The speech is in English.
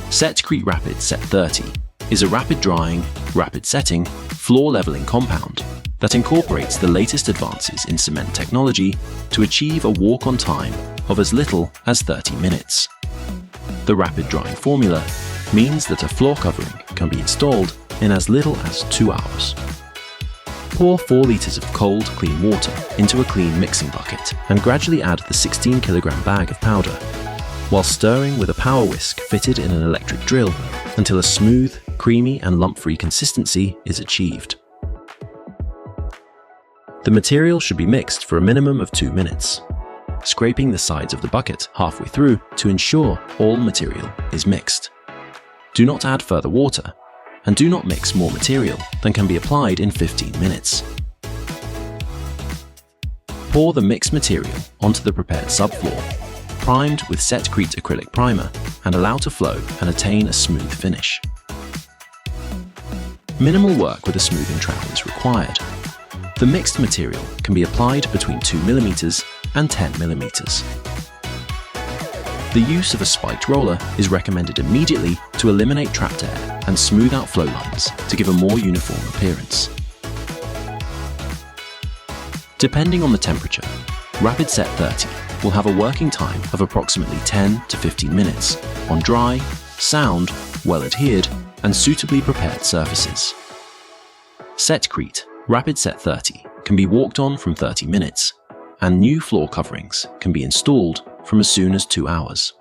Setcrete Rapid Set 30 is a rapid drying, rapid setting, floor leveling compound that incorporates the latest advances in cement technology to achieve a walk-on time of as little as 30 minutes. The rapid drying formula means that a floor covering can be installed in as little as 2 hours. Pour 4 litres of cold, clean water into a clean mixing bucket and gradually add the 16 kilogram bag of powder, while stirring with a power whisk fitted in an electric drill until a smooth, creamy and lump-free consistency is achieved. The material should be mixed for a minimum of 2 minutes, scraping the sides of the bucket halfway through to ensure all material is mixed. Do not add further water, and do not mix more material than can be applied in 15 minutes. Pour the mixed material onto the prepared subfloor, primed with Setcrete acrylic primer, and allow to flow and attain a smooth finish. Minimal work with a smoothing trowel is required. The mixed material can be applied between 2 mm and 10 mm. The use of a spiked roller is recommended immediately to eliminate trapped air and smooth out flow lines to give a more uniform appearance. Depending on the temperature, Rapid Set 30 will have a working time of approximately 10 to 15 minutes on dry, sound, well-adhered and suitably prepared surfaces. Setcrete Rapid Set 30 can be walked on from 30 minutes, and new floor coverings can be installed from as soon as 2 hours.